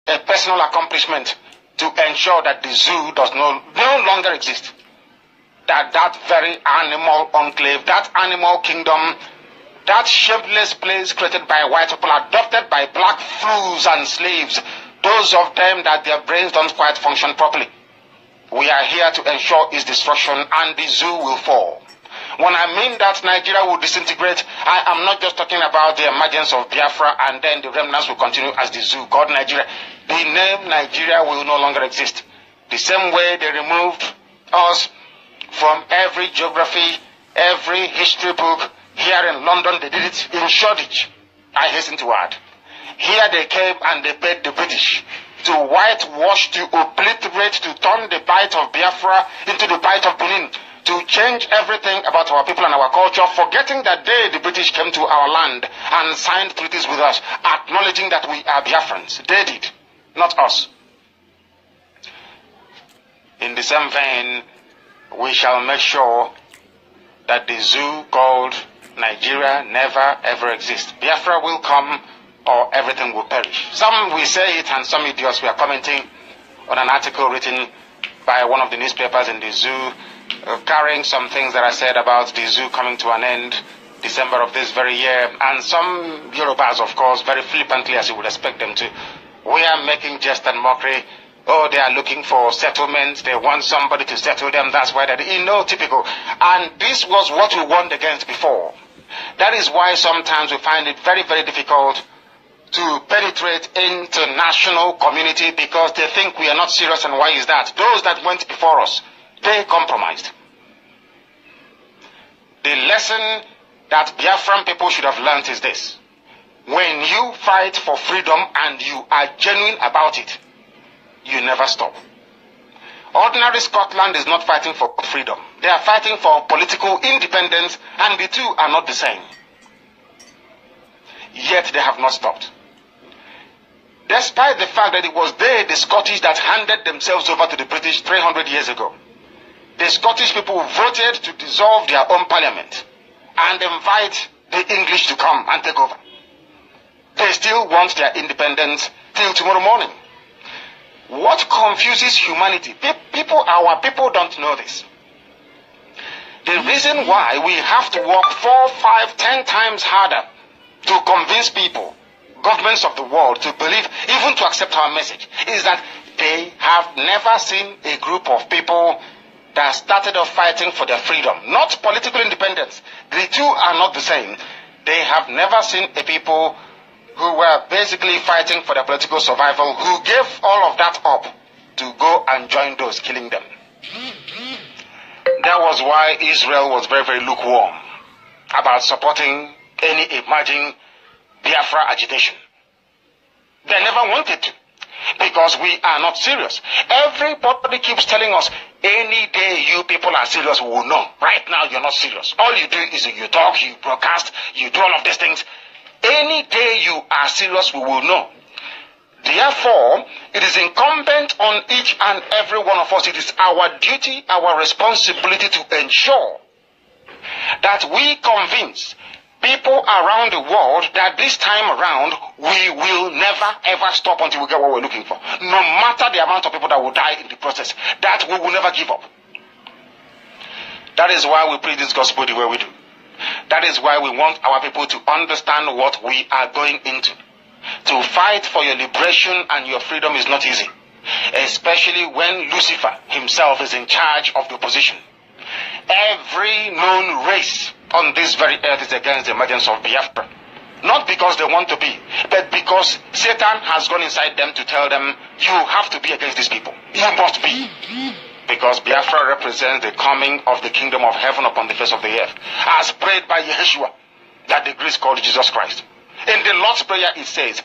a personal accomplishment to ensure that the zoo does no longer exist. That very animal enclave, that animal kingdom, that shameless place created by white people, adopted by black fools and slaves, those of them that their brains don't quite function properly. We are here to ensure its destruction, and the zoo will fall. When I mean that Nigeria will disintegrate, I am not just talking about the emergence of Biafra and then the remnants will continue as the zoo called Nigeria. The name Nigeria will no longer exist. The same way they removed us from every geography, every history book. Here in London, they did it in Shoreditch, I hasten to add. Here they came and they paid the British to whitewash, to obliterate, to turn the bite of Biafra into the bite of Benin, to change everything about our people and our culture, forgetting that they, the British, came to our land and signed treaties with us, acknowledging that we are Biafrans. They did, not us. In the same vein, we shall make sure that the zoo called Nigeria never ever exists. Biafra will come or everything will perish. Some will say it and some idiots were commenting on an article written by one of the newspapers in the zoo, carrying some things that I said about the zoo coming to an end December of this very year, and some Yorubas, of course, very flippantly as you would expect them to. We are making jest and mockery. Oh, they are looking for settlements. They want somebody to settle them. That's why they're, typical. And this was what we warned against before. That is why sometimes we find it very, very difficult to penetrate international community, because they think we are not serious. And why is that? Those that went before us, they compromised. The lesson that Biafran people should have learned is this: when you fight for freedom and you are genuine about it, you never stop. Ordinary Scotland is not fighting for freedom. They are fighting for political independence, and the two are not the same. Yet they have not stopped. Despite the fact that it was they, the Scottish, that handed themselves over to the British 300 years ago. The Scottish people voted to dissolve their own parliament and invite the English to come and take over. They still want their independence till tomorrow morning. What confuses humanity? Our people don't know this. The reason why we have to work 4, 5, 10 times harder to convince people, governments of the world, to believe, even to accept our message, is that they have never seen a group of people that started off fighting for their freedom, not political independence. The two are not the same. They have never seen a people who were basically fighting for their political survival, who gave all of that up to go and join those killing them. That was why Israel was very, very lukewarm about supporting any emerging Biafra agitation. They never wanted to, because we are not serious. Everybody keeps telling us, any day you people are serious, we will know. Right now you're not serious. All you do is you talk, you broadcast, you do all of these things. Any day you are serious, we will know. Therefore, it is incumbent on each and every one of us, it is our duty, our responsibility to ensure that we convince people around the world that this time around, we will never ever stop until we get what we're looking for. No matter the amount of people that will die in the process, that we will never give up. That is why we preach this gospel the way we do. That is why we want our people to understand what we are going into. To fight for your liberation and your freedom is not easy, especially when Lucifer himself is in charge of the opposition. Every known race on this very earth is against the emergence of Biafra. Not because they want to be, but because Satan has gone inside them to tell them, you have to be against these people. You must be. Because Biafra represents the coming of the kingdom of heaven upon the face of the earth, as prayed by Yeshua, that the Greeks called Jesus Christ. In the Lord's Prayer it says,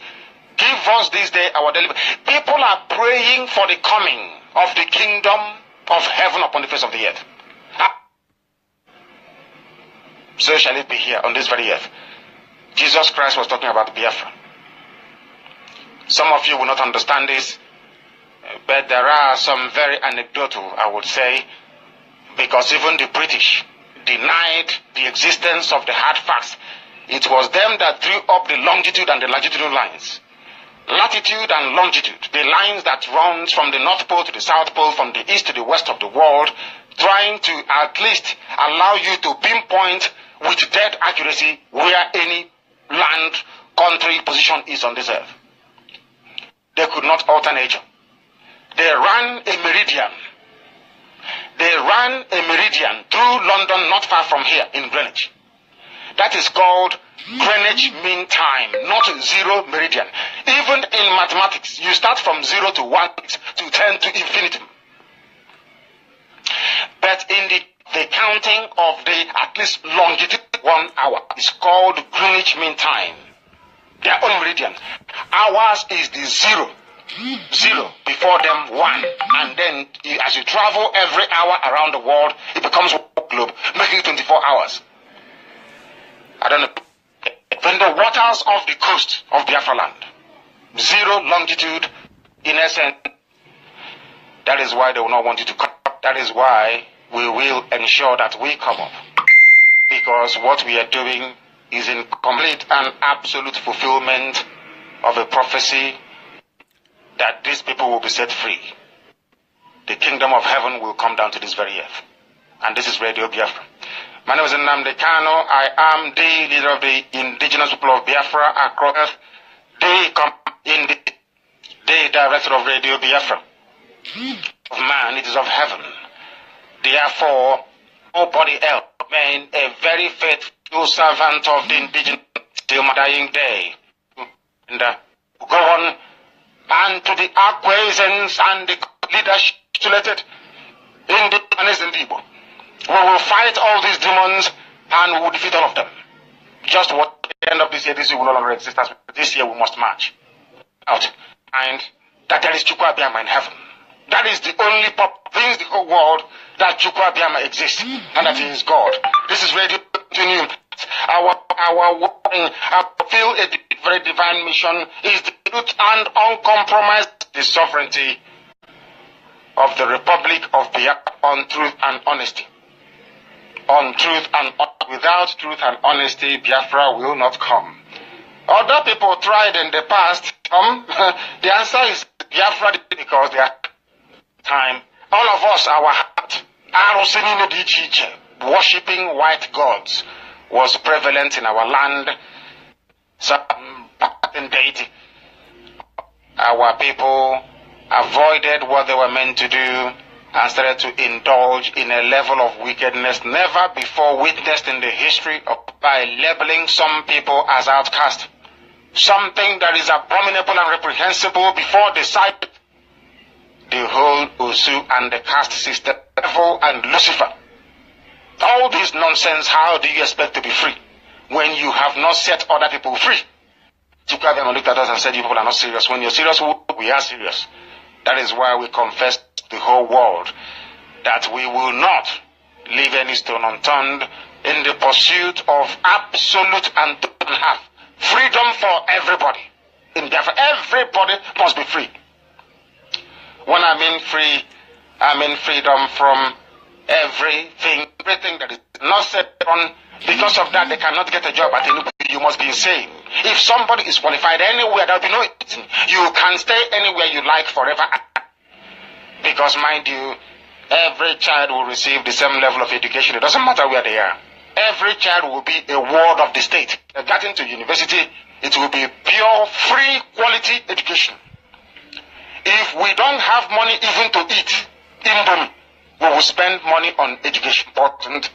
give us this day our daily bread. People are praying for the coming of the kingdom of heaven upon the face of the earth. So shall it be here on this very earth. Jesus Christ was talking about Biafra. Some of you will not understand this, but there are some very anecdotal, I would say, because even the British denied the existence of the hard facts. It was them that drew up the longitude and the latitudinal lines. latitude and longitude, the lines that runs from the North Pole to the South Pole, from the east to the west of the world, trying to at least allow you to pinpoint with dead accuracy where any land, country, position is on this earth. They could not alter nature. They ran a meridian. They ran a meridian through London, not far from here, in Greenwich. That is called Greenwich Mean Time, not zero meridian. Even in mathematics, you start from 0 to 1 to 10 to infinitum. But in the counting of the at least longitude 1 hour is called Greenwich Mean Time. Their own meridian. Ours is the 0. 0 before them 1, and then as you travel every hour around the world, it becomes one globe, making it 24 hours. I don't know. When the waters of the coast of Biafra land, 0 longitude, in essence, that is why they will not want you to come up. That is why we will ensure that we come up. Because what we are doing is in complete and absolute fulfillment of a prophecy that these people will be set free. The kingdom of heaven will come down to this very earth. And this is Radio Biafra. My name is Kanu. I am the leader of the indigenous people of Biafra across earth. The director of Radio Biafra. Of man, it is of heaven. Therefore, nobody else. Man, a very faithful servant of the indigenous till my dying day. And go on. And to the acquiescence and the leadership related in the people. We will fight all these demons and we will defeat all of them. Just what at the end of this year will no longer exist. As this year we must march out. And that there is Chukwu Abiyama in heaven. That is the only things the whole world that Chukwu Abiyama exists and that he is God. This is Radio Continue. Our I feel a very divine mission is the truth and uncompromised the sovereignty of the Republic of Biafra on truth and honesty. On truth and without truth and honesty, Biafra will not come. Other people tried in the past come. The answer is Biafra because they are time. All of us, our heart, worshipping white gods was prevalent in our land. Some deity. Our people avoided what they were meant to do and started to indulge in a level of wickedness never before witnessed in the history by labeling some people as outcast. Something that is abominable and reprehensible before the sight. The whole Usu and the caste system, devil and Lucifer. All this nonsense, how do you expect to be free when you have not set other people free? Chukwu looked at us and said, you people are not serious. When you're serious, we are serious. That is why we confess to the whole world that we will not leave any stone unturned in the pursuit of absolute and half freedom for everybody. In Biafra, everybody must be free. When I mean free, I mean freedom from everything that is not set on. Because of that, they cannot get a job at any. You must be insane. If somebody is qualified anywhere, there will be no eating. You can stay anywhere you like forever. Because, mind you, every child will receive the same level of education. It doesn't matter where they are. Every child will be a ward of the state. Getting to university, it will be pure, free, quality education. If we don't have money even to eat, we will spend money on education. Important.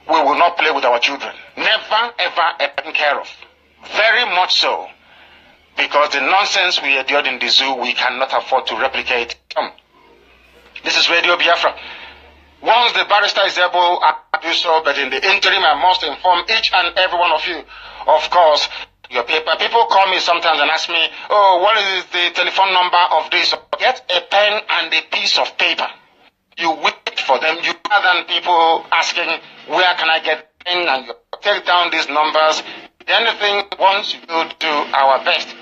We will not play with our children. Never, ever taken care of. Very much so. Because the nonsense we endured in the zoo, we cannot afford to replicate. This is Radio Biafra. Once the barrister is able to do so, but in the interim, I must inform each and every one of you, of course, your paper. People call me sometimes and ask me, oh, what is the telephone number of this? Get a pen and a piece of paper. You wait for them. You rather than people asking, where can I get in? And you take down these numbers. The only thing, once you do our best,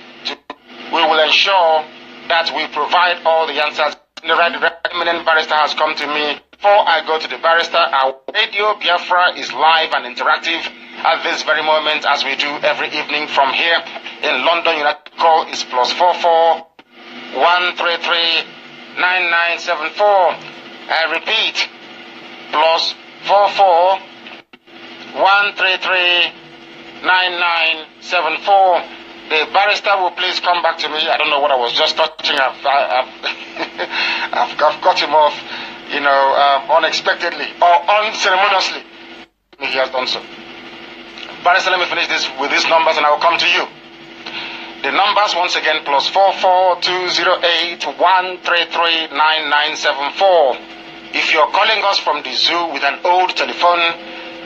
we will ensure that we provide all the answers. The right eminent barrister has come to me. Before I go to the barrister, our Radio Biafra is live and interactive at this very moment, as we do every evening from here In London, United call is +44 133 9974. I repeat, +44 133 9974. The barrister will please come back to me. I don't know what I was just touching. I've got him off, unexpectedly or unceremoniously. He has done so. Barrister, let me finish this with these numbers and I will come to you. The numbers once again, +44 208 133 9974. If you're calling us from the zoo with an old telephone,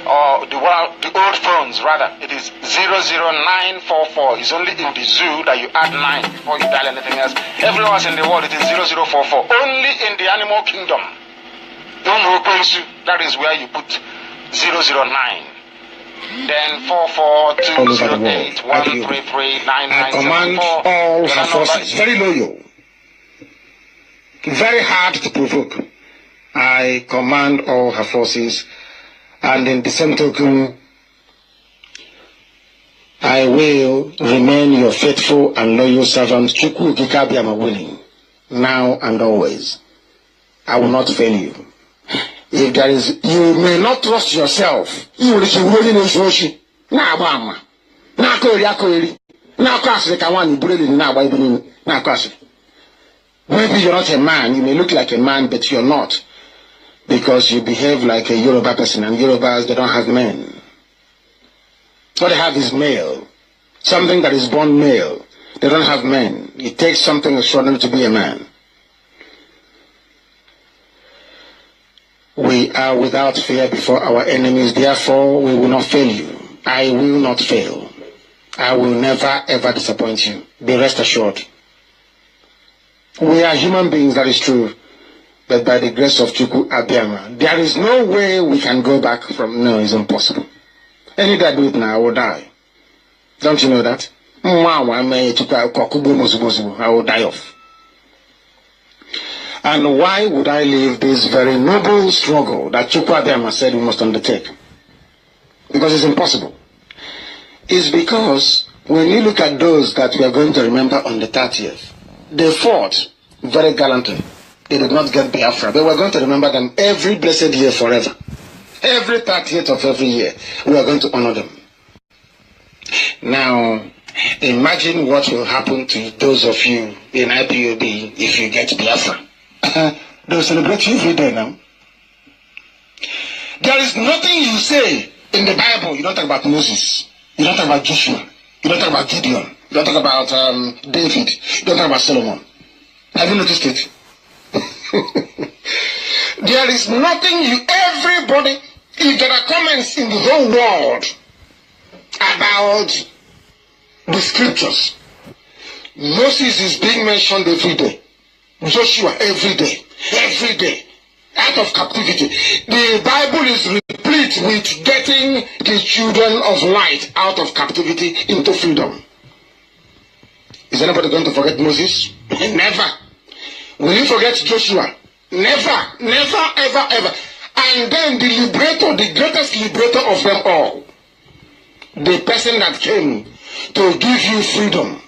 or the old phones rather, it is 00944. It's only in the zoo that you add 9 before you dial anything else. Everywhere else in the world it is 0044. Only in the animal kingdom, that is where you put 009. Then 44208 133 I command all her forces, very loyal, very hard to provoke. I command all her forces, and in the same token, I will remain your faithful and loyal servant, Chukwu Kikabiama willing, now and always. I will not fail you. If there is, you may not trust yourself. You will really know Shoshi. Na Bama. Na Korea. Na Kasi Kawan, Brilliant, na Bible, na Kasi. Maybe you're not a man. You may look like a man, but you're not. Because you behave like a Yoruba person, and Yorubas, they don't have men. What they have is male. Something that is born male. They don't have men. It takes something extraordinary to be a man. We are without fear before our enemies, therefore we will not fail you. I will not fail. I will never ever disappoint you. Be rest assured. We are human beings, that is true. But by the grace of Chukwu Abiyama, there is no way we can go back from. No, it's impossible. Any day I do it now, I will die. Don't you know that? I will die off. And why would I leave this very noble struggle that Chukwu Abiyama said we must undertake? Because it's impossible. It's because when you look at those that we are going to remember on the 30th, they fought very gallantly. They did not get Biafra, but we're going to remember them every blessed year forever. Every 30th of every year, we are going to honor them. Now, imagine what will happen to those of you in IPOB if you get Biafra. They'll celebrate you every day now. There is nothing you say in the Bible. You don't talk about Moses. You don't talk about Joshua. You don't talk about Gideon. You don't talk about David. You don't talk about Solomon. Have you noticed it? There is nothing everybody, if there are comments in the whole world about the scriptures, Moses is being mentioned every day. Joshua every day, out of captivity. The Bible is replete with getting the children of light out of captivity into freedom. Is anybody going to forget Moses? Never. Will you forget Joshua? Never, ever. And then the liberator, the greatest liberator of them all, the person that came to give you freedom,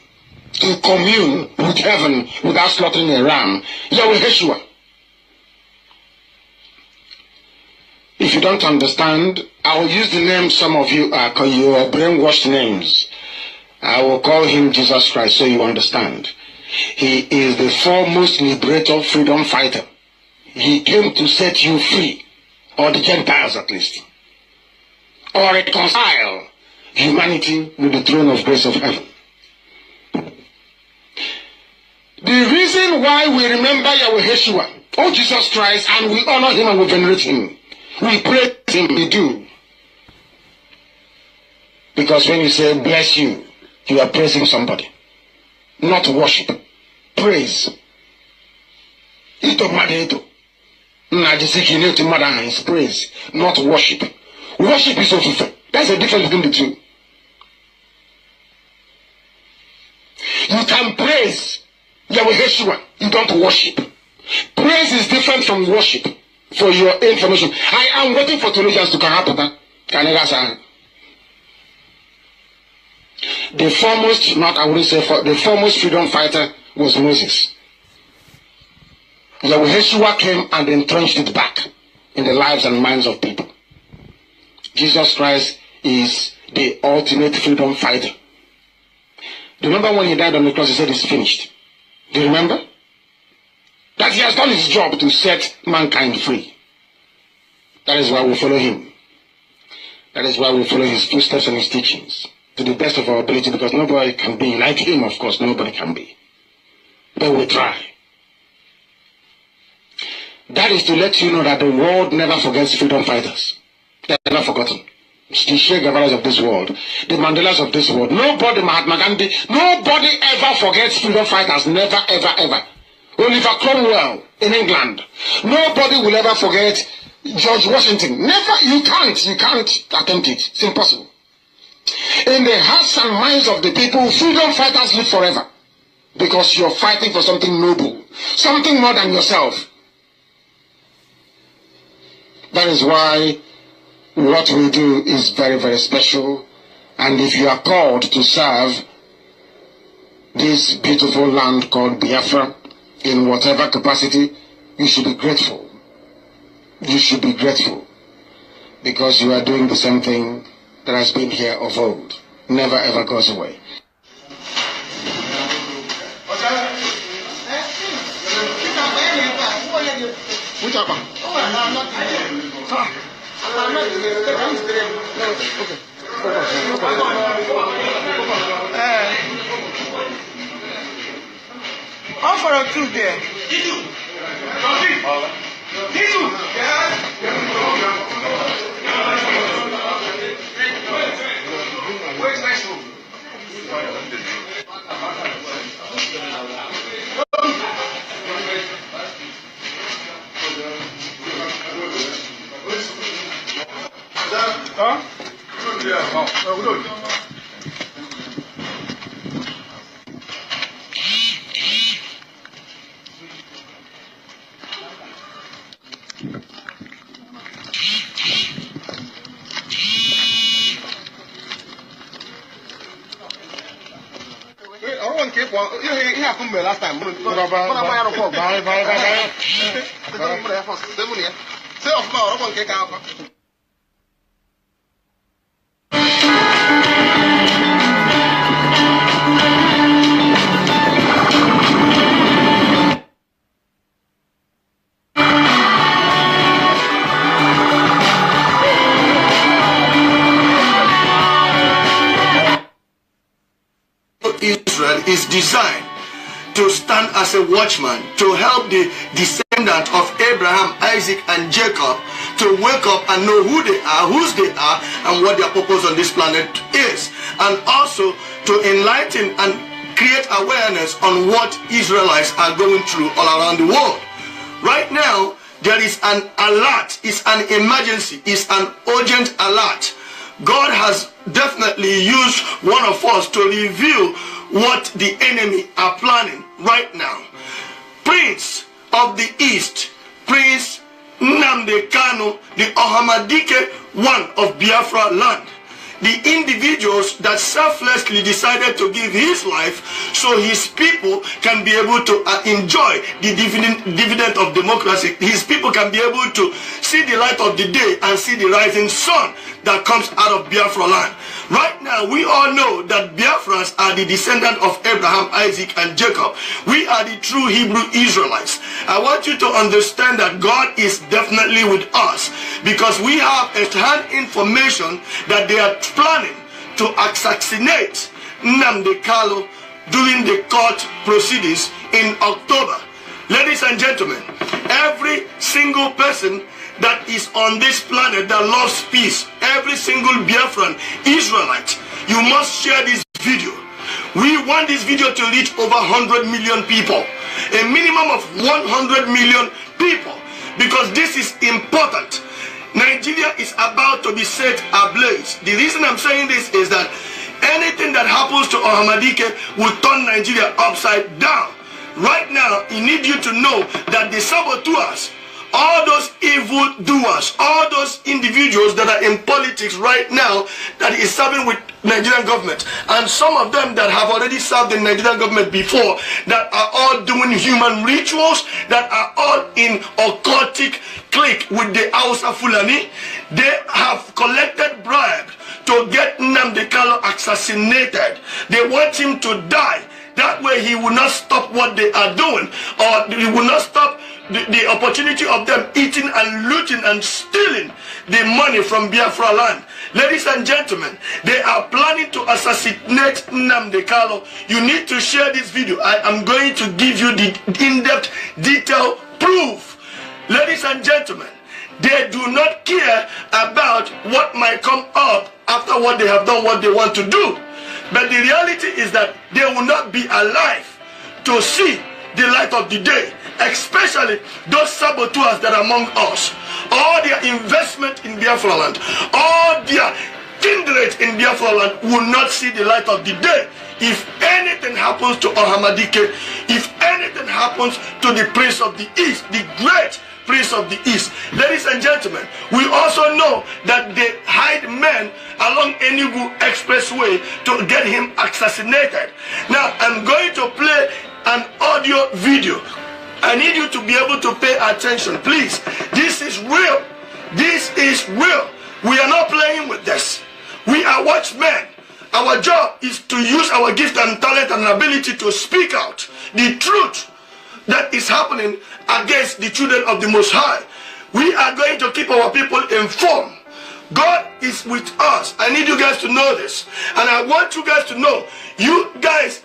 to commune with heaven without slaughtering a ram, Yahweh Yeshua. If you don't understand, I will use the name some of you are your brainwashed names. I will call him Jesus Christ so you understand. He is the foremost liberator, freedom fighter. He came to set you free, or the Gentiles at least, or reconcile humanity with the throne of grace of heaven. The reason why we remember Yahweh Yeshua, or Jesus Christ, and we honor him and we venerate him, we praise him, we do. Because when you say bless you, you are praising somebody, not worship. Praise. Praise, not worship. Worship is official. That's the difference between the two. You can praise Yahweh Yeshua, you don't worship. Praise is different from worship. For your information, I am waiting for theologians to come up. The foremost, not I wouldn't say the foremost freedom fighter was Moses. Yeshua came and entrenched it back in the lives and minds of people. Jesus Christ is the ultimate freedom fighter. Remember when he died on the cross, he said it's finished. Do you remember? That he has done his job to set mankind free. That is why we follow him. That is why we follow his footsteps and his teachings to the best of our ability, because nobody can be like him, of course, nobody can be. But we try. That is to let you know that the world never forgets freedom fighters. They are not forgotten. The Che Guevaras of this world, the Mandelas of this world, nobody, Mahatma Gandhi, nobody ever forgets freedom fighters. Never, ever, ever. Oliver Cromwell in England. Nobody will ever forget George Washington. Never. You can't attempt it. It's impossible. In the hearts and minds of the people, freedom fighters live forever. Because you're fighting for something noble. Something more than yourself. That is why what we do is very, very special. And if you are called to serve this beautiful land called Biafra in whatever capacity, you should be grateful. You should be grateful. Because you are doing the same thing that has been here of old. Never ever goes away. Which one? All for a two there. Where's next one? Huh? Last time. Israel is designed to stand as a watchman, to help the descendant of Abraham, Isaac, and Jacob to wake up and know who they are, whose they are, and what their purpose on this planet is. And also to enlighten and create awareness on what Israelites are going through all around the world. Right now, there is an alert, it's an emergency, it's an urgent alert. God has definitely used one of us to reveal what the enemy are planning right now. Prince of the East, Prince Nnamdi Kanu, the Ohamadike one of Biafra land, the individuals that selflessly decided to give his life so his people can be able to enjoy the dividend of democracy. His people can be able to see the light of the day and see the rising sun that comes out of Biafra land. Right now, we all know that Biafrans are the descendant of Abraham, Isaac, and Jacob. We are the true Hebrew Israelites. I want you to understand that God is definitely with us, because we have first-hand information that they are planning to assassinate Nnamdi Kanu during the court proceedings in October. Ladies and gentlemen, every single person that is on this planet that loves peace, every single Biafran Israelite, you must share this video. We want this video to reach over 100 million people, a minimum of 100 million people, because this is important. Nigeria is about to be set ablaze. The reason I'm saying this is that anything that happens to Ohamadike will turn Nigeria upside down. Right now, I need you to know that the saboteurs all those evil doers, all those individuals that are in politics right now that is serving with Nigerian government, and some of them that have already served the Nigerian government before, that are all doing human rituals, that are all in occultic clique with the Hausa Fulani. They have collected bribes to get Nnamdi Kanu assassinated. They want him to die. That way he will not stop what they are doing, or he will not stop the opportunity of them eating and looting and stealing the money from Biafra land. Ladies and gentlemen, they are planning to assassinate Nnamdi Kanu. You need to share this video. I am going to give you the in-depth, detailed proof. Ladies and gentlemen, they do not care about what might come up after what they have done, what they want to do. But the reality is that they will not be alive to see the light of the day, especially those saboteurs that are among us. All their investment in Biafra land, all their kindred in Biafra land will not see the light of the day. If anything happens to Ohamadike, if anything happens to the Prince of the East, the great Prince of the East. Ladies and gentlemen, we also know that they hide men along Enugu Expressway to get him assassinated. Now, I'm going to play an audio video. I need you to be able to pay attention, please. This is real. This is real. We are not playing with this. We are watchmen. Our job is to use our gift and talent and ability to speak out the truth that is happening against the children of the Most High. We are going to keep our people informed. God is with us. I need you guys to know this. And I want you guys to know, you guys,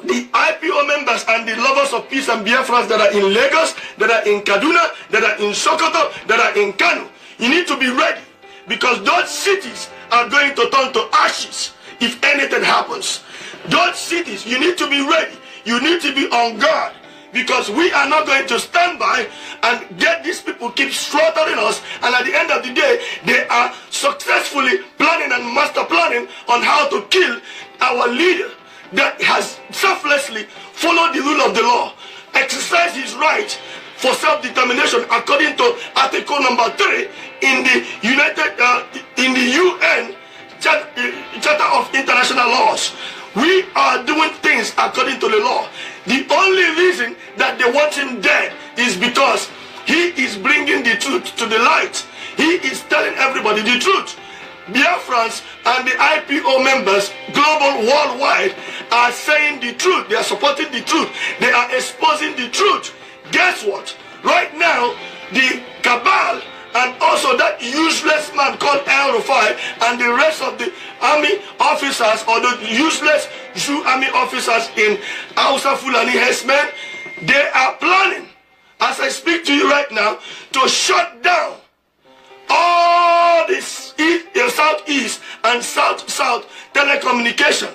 the IPO members and the lovers of peace and Biafras that are in Lagos, that are in Kaduna, that are in Sokoto, that are in Kanu, you need to be ready, because those cities are going to turn to ashes if anything happens. Those cities, you need to be ready. You need to be on guard, because we are not going to stand by and get these people keep slaughtering us, and at the end of the day, they are successfully planning and master planning on how to kill our leader that has selflessly followed the rule of the law, exercised his right for self-determination according to Article number 3 in the UN Charter of International Laws. We are doing things according to the law. The only reason that they want him dead is because he is bringing the truth to the light. He is telling everybody the truth. Biafrans and the IPO members, global, worldwide, are saying the truth. They are supporting the truth. They are exposing the truth. Guess what? Right now, the cabal and also that useless man called El Rufai and the rest of the army officers, or the useless Jew army officers in Hausa Fulani herdsmen, they are planning, as I speak to you right now, to shut down all this southeast and south telecommunication.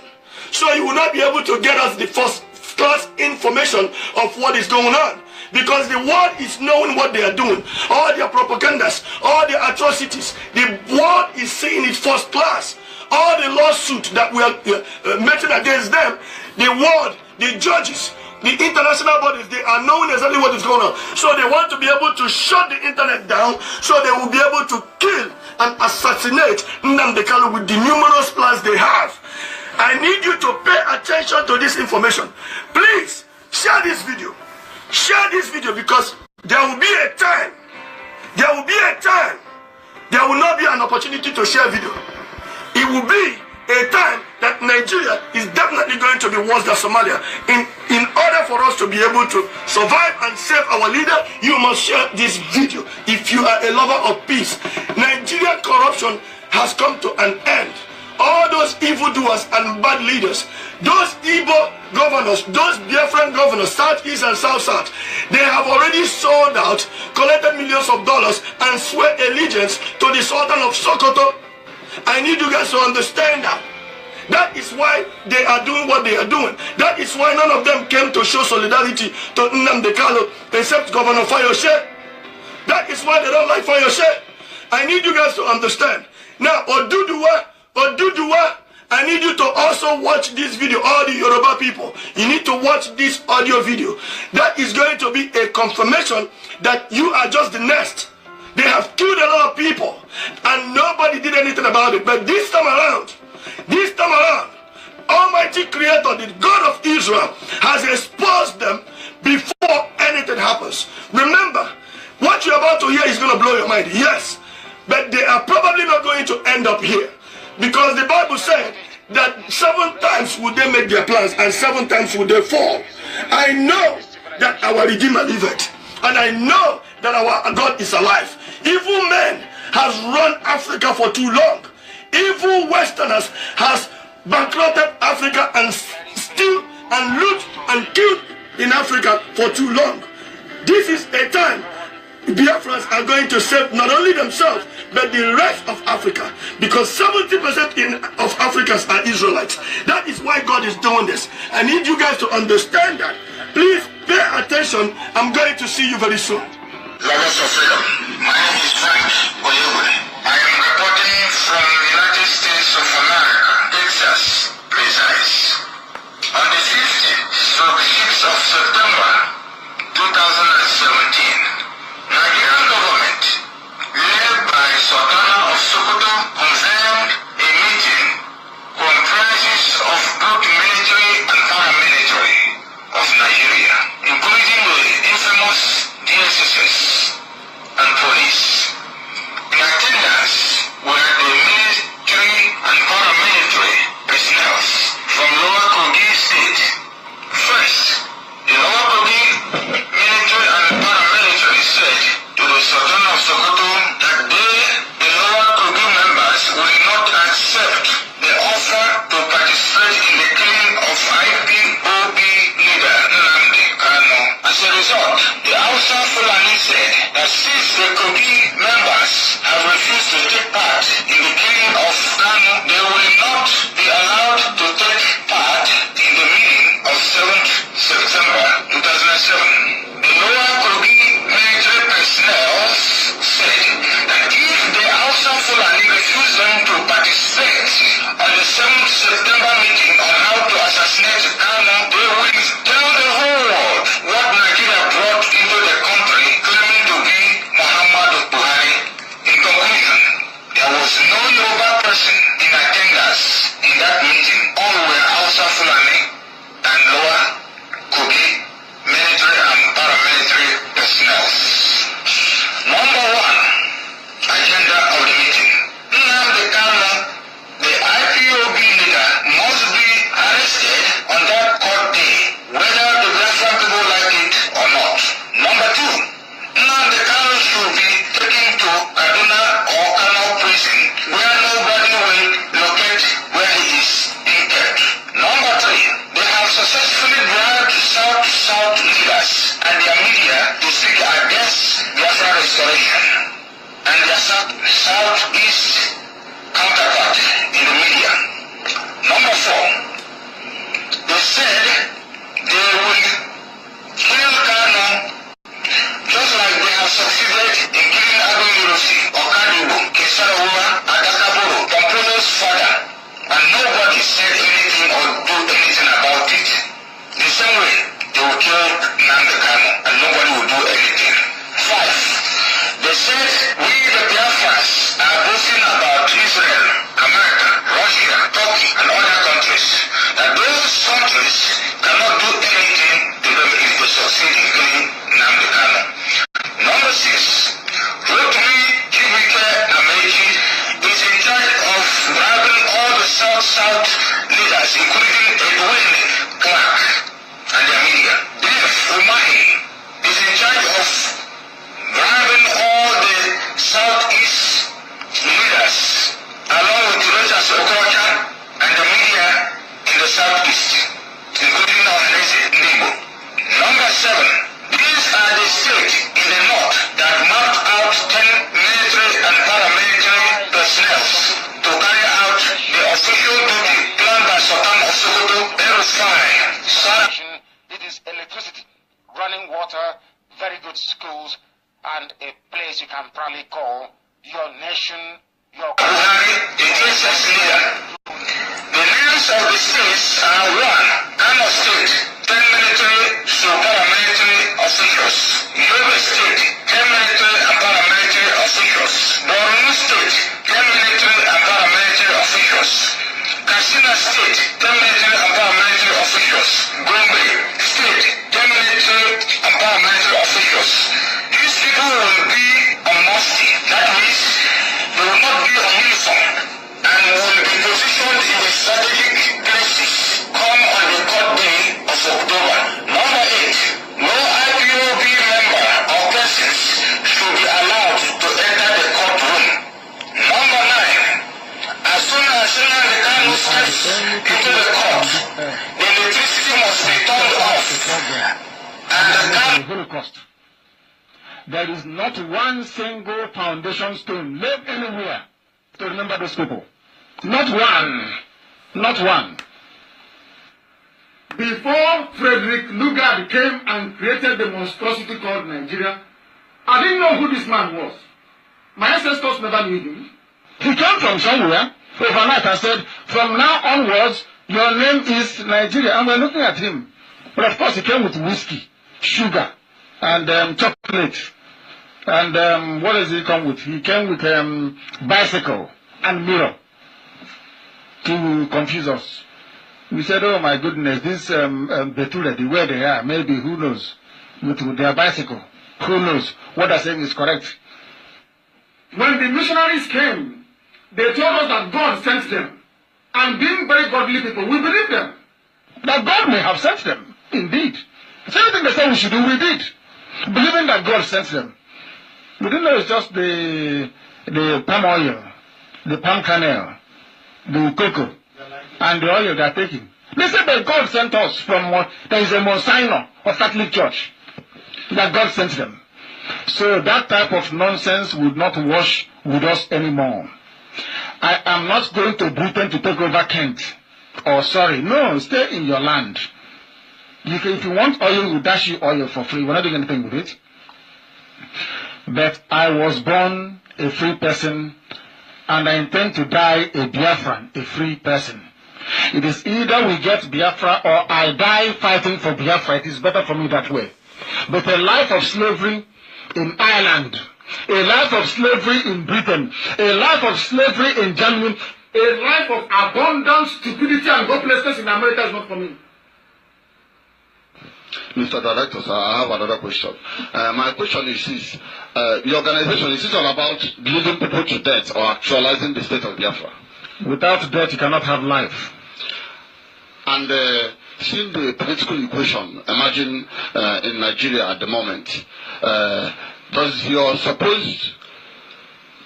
So you will not be able to get us the first class information of what is going on, because the world is knowing what they are doing, all their propagandas, all their atrocities. The world is seeing it first class. All the lawsuits that we are making against them, the world, the judges, the international bodies, they are knowing exactly what is going on. So they want to be able to shut the internet down, so they will be able to kill and assassinate Nnamdi Kanu with the numerous plans they have. I need you to pay attention to this information. Please share this video. Share this video, because there will be a time, there will not be an opportunity to share video. It will be a time that Nigeria is definitely going to be worse than Somalia. In order for us to be able to survive and save our leader, you must share this video. If you are a lover of peace, Nigerian corruption has come to an end. All those evildoers and bad leaders, those Igbo governors, those Biafran governors, Southeast and South, they have already sold out, collected millions of dollars, and swear allegiance to the Sultan of Sokoto. I need you guys to understand that. That is why they are doing what they are doing. That is why none of them came to show solidarity to Nnamdi Kanu except Governor Fayose. That is why they don't like Fayose. I need you guys to understand. Now, Oduduwa I need you to also watch this video. All the Yoruba people, you need to watch this audio video. That is going to be a confirmation that you are just the next. They have killed a lot of people and nobody did anything about it. But this time around, Almighty Creator, the God of Israel, has exposed them before anything happens. Remember, what you're about to hear is going to blow your mind. Yes, but they are probably not going to end up here. Because the Bible said that 7 times would they make their plans and 7 times would they fall. I know that our Redeemer liveth. And I know that our God is alive. Evil men has run Africa for too long. Evil Westerners has bankrupted Africa and steal and loot and killed in Africa for too long. This is a time Biafrans are going to save not only themselves but the rest of Africa, because 70% of Africans are Israelites. That is why God is doing this. I need you guys to understand that. Please pay attention. I'm going to see you very soon. Lovers of freedom, my name is Frank Oyewole. I am reporting from the United States of America, Texas, precise. On the 5th of September 2017, Nigerian government, led by Sultana of Sokoto, convened a meeting comprises of both military and paramilitary of Nigeria, including the infamous DSSS and police. In attendance were the military and paramilitary personnel from Lower Kogi State. First, the Lower Kogi military and paramilitary said to the Sultan of Sokoto that they, the Lower Kogi members, will not accept the offer to participate in the killing of IPOB leader Nnamdi Kanu. As a result, the Hausa Fulani said that since the Kogi members have refused to take part in the killing of Kanu, they will not be allowed to take part in the meeting of 7th September 2007. The Lower Kogi military personnel said that if the Hausa Fulani refuse them to participate on the 7th September meeting on how to assassinate Kanu, they will tell the whole world what Nigeria brought into the country, claiming to be Muhammadu Buhari. In conclusion, there was no Yoruba person in attendance in that meeting. All were Hausa Fulani and Lower Kogi military and paramilitary personnel. Number 1 agenda of the meeting: Nnamdi Kanu, the IPOB leader, must be arrested on that court day, whether the Biafra people like it or not. Number 2, Nnamdi Kanu should be taken to Kaduna or Kano prison, where nobody will locate where he is being kept. Number 3, they have successfully bribed South leaders and their media to speak against Biafra restoration, and their Southeast counterpart in the media. Number 4, they said they will kill Kanu just like they have succeeded in killing Abu Yurusi, Okadibu, Kesarawa, Adakaburu, Tompono's father, and nobody said anything or do anything about it. The same way they will kill Nnamdi Kanu and nobody will do anything. 5, they said we the Biafrans are boasting about Israel, America, Russia, Turkey, and other countries, that those countries cannot do anything to them if they succeed in killing Nnamdi Kanu. Number 6, Rotimi Kibike Amechi is in charge of bribing all the South leaders, including Edwin Clark and their media. Dave Umahi is in charge of bribing all the Southeast leaders, along with Rogers Okocha and the media in the Southeast, including Ohanese Ndibo. Number 7, these are the states in the north that marked out 10 military and paramilitary personnel to carry out the official duty planned by Sultan of Sokoto, Erufai. It is electricity, running water, very good schools, and a place you can probably call your nation Buhari, the DSS leader. The names of the states are 1. Kano State, 10 military to paramilitary officials. Yobe State, 10 military and paramilitary officials. Borno State, 10 military and paramilitary officials. Katsina State, 10 military and paramilitary officials. Gombe State, 10 military and paramilitary officials. These people will be on mercy. That means they will not be on uniform and will be positioned in the strategic places come on the court day of October. Number 8, no IPOB member or persons should be allowed to enter the courtroom. Number 9, as soon as the Kanu steps into the court, the electricity must be turned off and the Holocaust. There is not one single foundation stone laid anywhere to remember those people. Not one. Not one. Before Frederick Lugard came and created the monstrosity called Nigeria, I didn't know who this man was. My ancestors never knew him. He came from somewhere. Overnight I said, from now onwards, your name is Nigeria. And we're looking at him. But of course he came with whiskey, sugar, and chocolate. And what does he come with? He came with bicycle and mirror to confuse us. We said, oh my goodness, this Betura, the way they are, maybe, who knows, with their bicycle, who knows, what they're saying is correct. When the missionaries came, they told us that God sent them. And being very godly people, we believe them. That God may have sent them, indeed. So anything they said we should do, we did. Believing that God sent them. We didn't know it's just the palm oil, the palm kernel, the cocoa, and the oil they're taking. They said that God sent us from, there is a Monsignor of Catholic Church, that God sent them. So that type of nonsense would not wash with us anymore. I am not going to Britain to take over Kent. Or sorry, no, stay in your land. If you want oil, we'll dash you oil for free. We're not doing anything with it. But I was born a free person, and I intend to die a Biafran, a free person. It is either we get Biafra or I die fighting for Biafra. It is better for me that way. But a life of slavery in Ireland, a life of slavery in Britain, a life of slavery in Germany, a life of abundance, stupidity, and hopelessness in America is not for me. Mr. Director, sir, I have another question. My question is this. Your organization, is this all about leading people to death or actualizing the state of Biafra? Without death, you cannot have life. And seeing the political equation emerging in Nigeria at the moment, does your supposed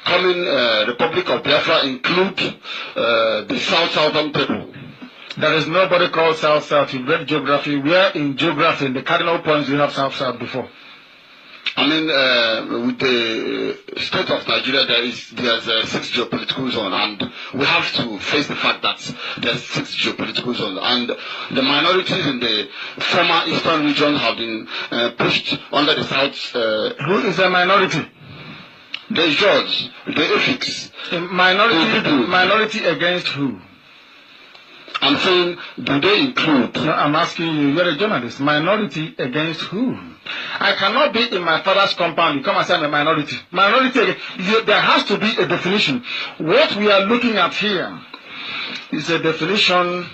coming Republic of Biafra include the Southern people? There is nobody called South. You read geography. We are in geography. In the cardinal points, we have South before. I mean, with the state of Nigeria, there's 6 geopolitical zones, and we have to face the fact that there's 6 geopolitical zones, and the minorities in the former eastern region have been pushed under the south. Who is a minority? The George, the Effiks. Minority against who? I'm saying, do they include? No, I'm asking you, you're a journalist. Minority against who? I cannot be in my father's compound. You come and say I'm a minority. Minority, there has to be a definition. What we are looking at here is a definition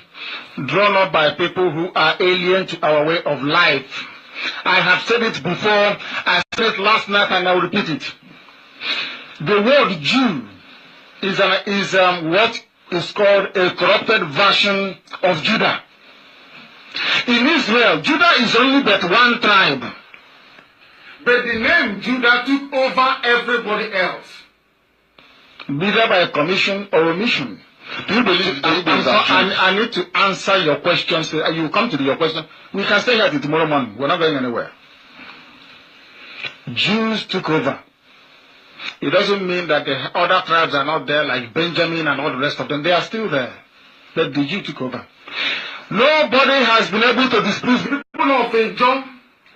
drawn up by people who are alien to our way of life. I have said it before, I said it last night, and I will repeat it. The word Jew is what is called a corrupted version of Judah. In Israel, Judah is only but one tribe. But the name Judah took over everybody else. Either by a commission or a mission. Do you believe I need to answer your questions. You come to your question. We can stay here till tomorrow morning. We're not going anywhere. Jews took over. It doesn't mean that the other tribes are not there, like Benjamin and all the rest of them. They are still there. But the Jews took over. Nobody has been able to disprove. People of Ejo,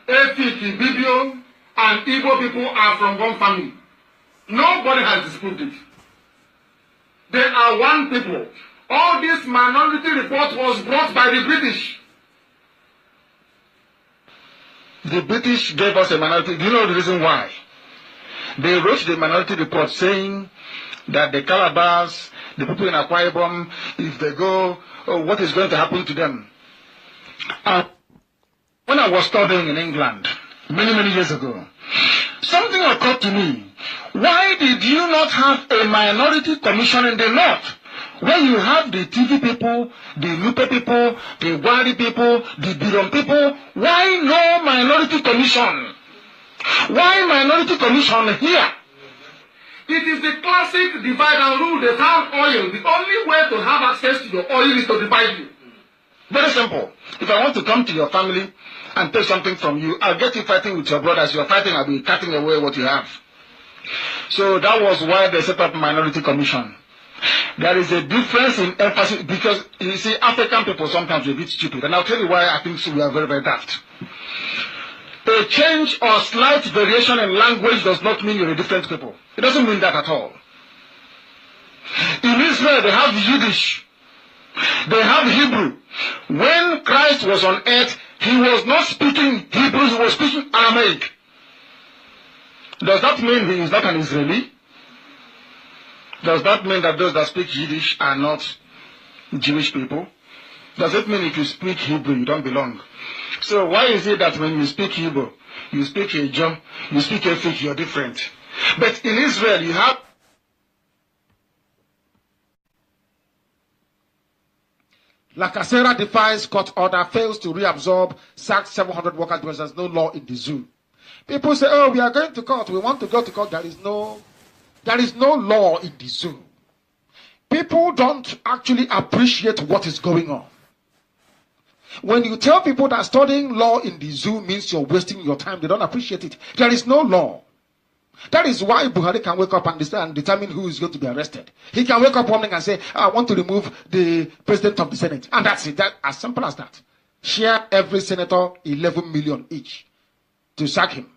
Efik, Ibibio, and Igbo people are from one family. Nobody has disproved it. They are one people. All this minority report was brought by the British. The British gave us a minority. Do you know the reason why? They wrote the minority report saying that the Calabars, the people in Akwa Ibom, if they go, what is going to happen to them? When I was studying in England, many years ago, something occurred to me. Why did you not have a minority commission in the north? When you have the TV people, the Nupe people, the Wadi people, the Biron people, why no minority commission? Why minority commission here? It is the classic divide and rule. They found oil. The only way to have access to your oil is to divide you. Very simple. If I want to come to your family and take something from you, I'll get you fighting with your brothers. You're fighting, I'll be cutting away what you have. So that was why they set up minority commission. There is a difference in emphasis because you see, African people sometimes are a bit stupid, and I'll tell you why I think so we are very daft. A change or slight variation in language does not mean you're a different people. It doesn't mean that at all. In Israel, they have Yiddish. They have Hebrew. When Christ was on earth, he was not speaking Hebrew, he was speaking Aramaic. Does that mean he is not an Israeli? Does that mean that those that speak Yiddish are not Jewish people? Does it mean if you speak Hebrew, you don't belong? So why is it that when you speak Hebrew, you speak Ejo, you speak Efik, you're different? But in Israel, you have... Lacasera defies court order, fails to reabsorb, sacks 700 workers because there's no law in the zoo. People say, oh, we are going to court, we want to go to court. There is no law in the zoo. People don't actually appreciate what is going on. When you tell people that studying law in the zoo means you're wasting your time, they don't appreciate it. There is no law. That is why Buhari can wake up and determine who is going to be arrested. He can wake up one morning and say, I want to remove the president of the Senate. And that's it. That, as simple as that. Share every senator 11 million each to sack him.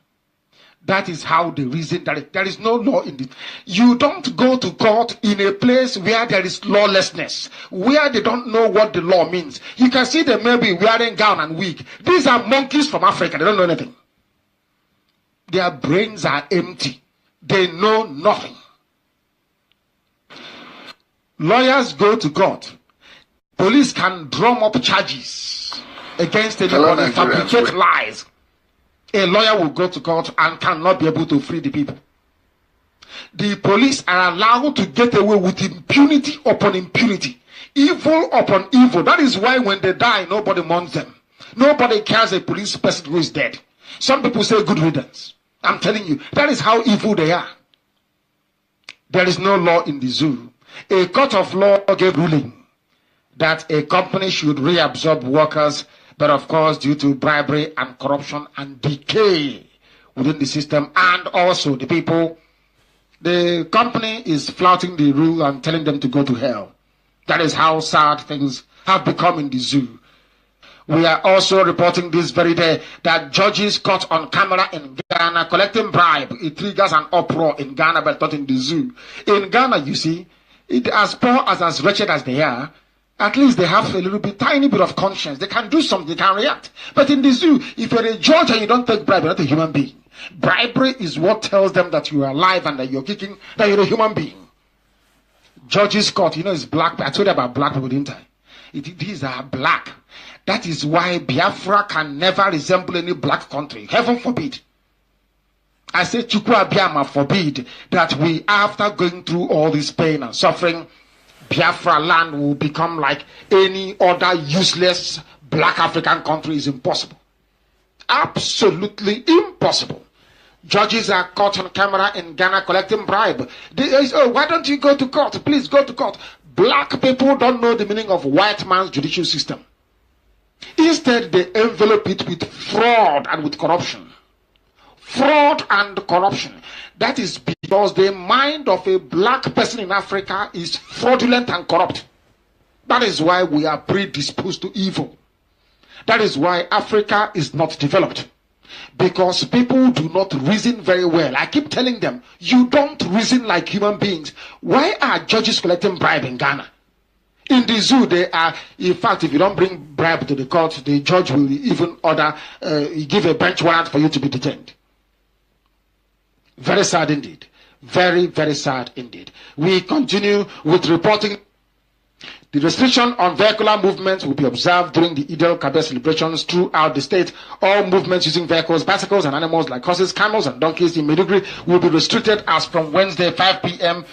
That is how they reason. There is no law in it. You don't go to court in a place where there is lawlessness, where they don't know what the law means. You can see them maybe wearing gown and wig. These are monkeys from Africa. They don't know anything. Their brains are empty. They know nothing. Lawyers go to court. Police can drum up charges against anybody, fabricate lies. A lawyer will go to court and cannot be able to free the people. The police are allowed to get away with impunity upon impunity, evil upon evil. That is why when they die, nobody mourns them. Nobody cares a police person who is dead. Some people say good riddance. I'm telling you, that is how evil they are. There is no law in the zoo. A court of law gave ruling that a company should reabsorb workers, but of course, due to bribery and corruption and decay within the system, and also the people, the company is flouting the rule and telling them to go to hell. That is how sad things have become in the zoo. We are also reporting this very day that judges caught on camera in Ghana collecting bribe. It triggers an uproar in Ghana, but not in the zoo. In Ghana, you see, as poor as wretched as they are, at least they have a little bit, tiny bit of conscience. They can do something, they can react. But in the zoo, if you're a judge and you don't take bribe, you're not a human being. Bribery is what tells them that you are alive and that you're kicking, that you're a human being. Judges court, you know, it's black. I told you about black people, didn't I? These are black. That is why Biafra can never resemble any black country. Heaven forbid. I say, Chukwu Abiyama forbid that we, after going through all this pain and suffering, Biafra land will become like any other useless black African country. Is impossible. Absolutely impossible. Judges are caught on camera in Ghana collecting bribe. They say, oh, why don't you go to court? Please go to court. Black people don't know the meaning of white man's judicial system. Instead, they envelop it with fraud and with corruption. Fraud and corruption. That is because the mind of a black person in Africa is fraudulent and corrupt. That is why we are predisposed to evil. That is why Africa is not developed. Because people do not reason very well. I keep telling them, you don't reason like human beings. Why are judges collecting bribe in Ghana? In the zoo, they are, in fact, if you don't bring bribe to the court, the judge will even order, give a bench warrant for you to be detained. Very sad indeed. Very, very sad indeed. We continue with reporting. The restriction on vehicular movements will be observed during the Eid al-Kabir celebrations throughout the state. All movements using vehicles, bicycles, and animals like horses, camels, and donkeys in Maiduguri will be restricted as from Wednesday, 5 p.m.,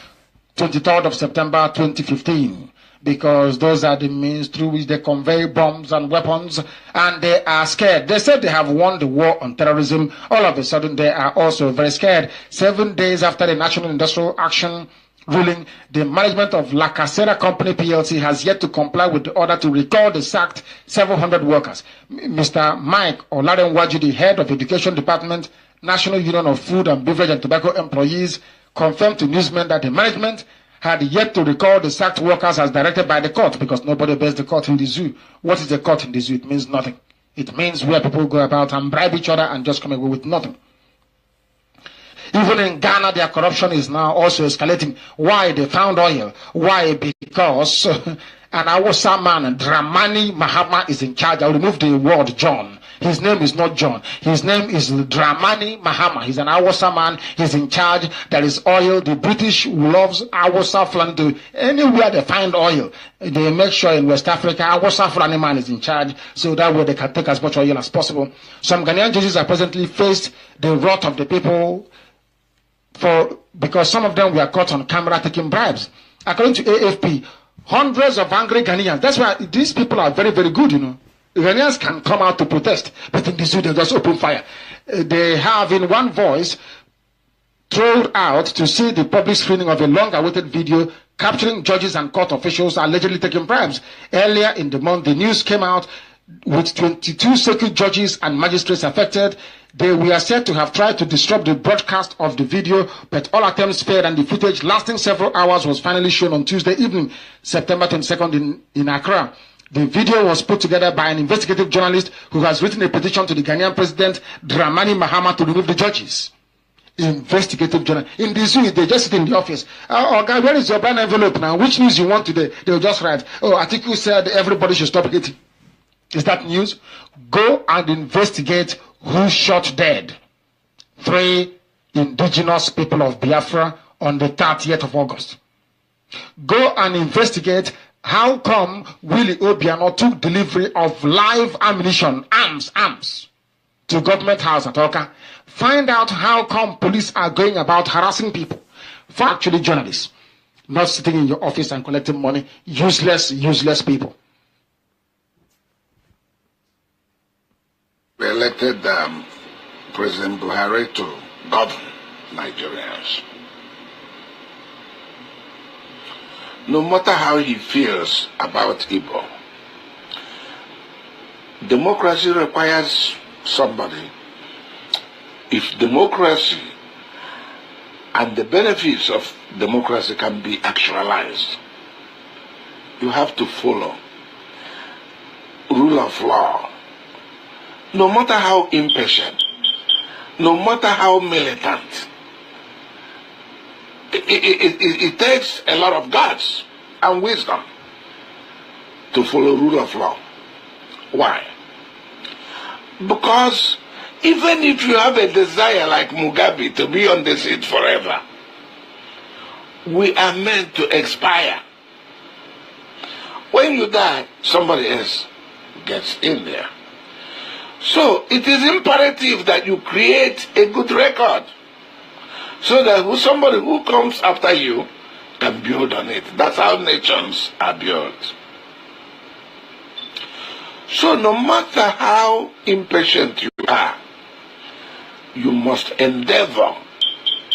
23rd of September 2015. Because those are the means through which they convey bombs and weapons, and they are scared. They said they have won the war on terrorism. All of a sudden, they are also very scared. 7 days after the National Industrial Action ruling, the management of La Casera Company PLC has yet to comply with the order to recall the sacked several hundred workers. Mr. Mike Olarenwaju, the head of Education Department, National Union of Food and Beverage and Tobacco Employees, confirmed to newsmen that the management had yet to recall the sacked workers as directed by the court, because nobody obeys the court in the zoo. What is the court in the zoo? It means nothing. It means where people go about and bribe each other and just come away with nothing. Even in Ghana, their corruption is now also escalating. Why? They found oil. Why? Because an Awasa man, Dramani Mahama, is in charge. I'll remove the word John. His name is not John. His name is Dramani Mahama. He's an Awasa man. He's in charge. There is oil. The British loves Awasa Fulani. Anywhere they find oil, they make sure in West Africa, Awasa Fulani man is in charge, so that way they can take as much oil as possible. Some Ghanaian judges are presently faced the wrath of the people because some of them were caught on camera taking bribes. According to AFP, hundreds of angry Ghanaians. That's why these people are very, very good, you know. Ghanaians can come out to protest, but in the zoo they just open fire. They have in one voice trolled out to see the public screening of a long-awaited video capturing judges and court officials allegedly taking bribes. Earlier in the month, the news came out with 22 circuit judges and magistrates affected. They were said to have tried to disrupt the broadcast of the video, but all attempts failed, and the footage lasting several hours was finally shown on Tuesday evening, September 22nd in Accra. The video was put together by an investigative journalist who has written a petition to the Ghanaian president, Dramani Mahama, to remove the judges. Investigative journalist. In the zoo, they just sit in the office. Oh, guy, where is your brown envelope now? Which news you want today? They'll just write, oh, Atiku said everybody should stop eating. Is that news? Go and investigate who shot dead 3 indigenous people of Biafra on the 30th of August. Go and investigate how come Willie Obiano took delivery of live ammunition, arms, to government house at Oka. Find out how come police are going about harassing people. For actually journalists, not sitting in your office and collecting money. Useless people. We elected President Buhari to govern Nigerians. No matter how he feels about Igbo, democracy requires somebody. If democracy and the benefits of democracy can be actualized, you have to follow rule of law. No matter how impatient, no matter how militant, it takes a lot of guts and wisdom to follow rule of law. Why? Because even if you have a desire like Mugabe to be on the seat forever, we are meant to expire. When you die, somebody else gets in there. So it is imperative that you create a good record, so that somebody who comes after you can build on it. That's how nations are built. So no matter how impatient you are, you must endeavor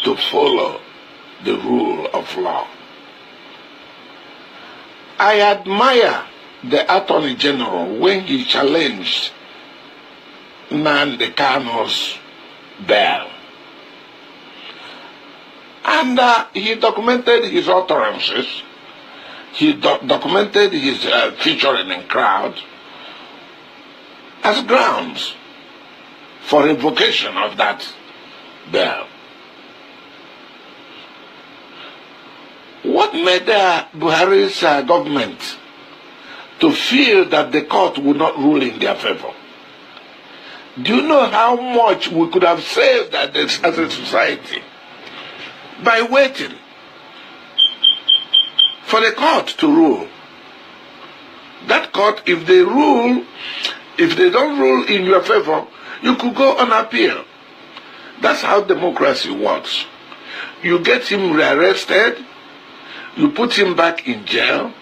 to follow the rule of law. I admire the Attorney General when he challenged Nnamdi Kanu's bail. And he documented his utterances. He documented his featuring in crowd as grounds for revocation of that bill. What made Buhari's government to feel that the court would not rule in their favor? Do you know how much we could have saved as a society by waiting for the court to rule? That court, if they don't rule in your favor, you could go on appeal. That's how democracy works. You get him rearrested, you put him back in jail,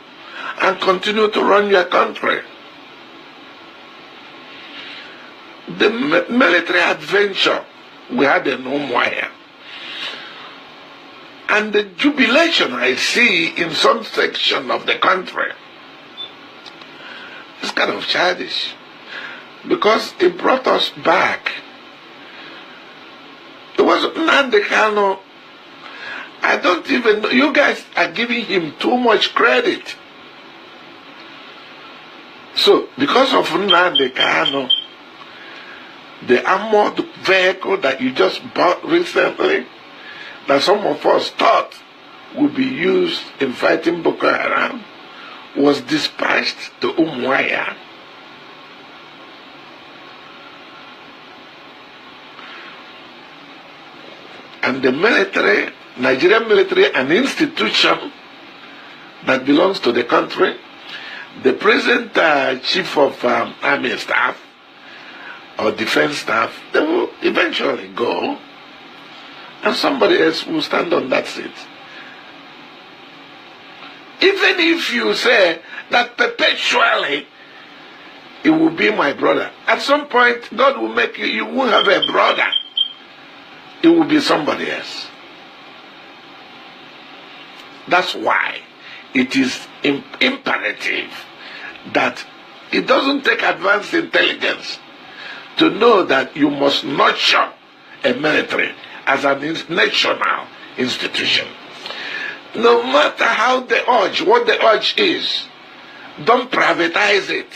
and continue to run your country. The military adventure we had in Umuahia, and the jubilation I see in some section of the country, is kind of childish, because it brought us back. It was Nnamdi Kanu. I don't even know. You guys are giving him too much credit. So, because of Nnamdi Kanu, the armored vehicle that you just bought recently, that some of us thought would be used in fighting Boko Haram, was dispatched to Umuahia. And the military, Nigerian military, an institution that belongs to the country, the present chief of army staff or defense staff, they will eventually go, and somebody else will stand on that seat. Even if you say that perpetually it will be my brother, at some point God will make you, you won't have a brother. It will be somebody else. That's why it is imperative that it doesn't take advanced intelligence to know that you must nurture a military as a national institution. No matter how they urge, what the urge is, don't privatize it.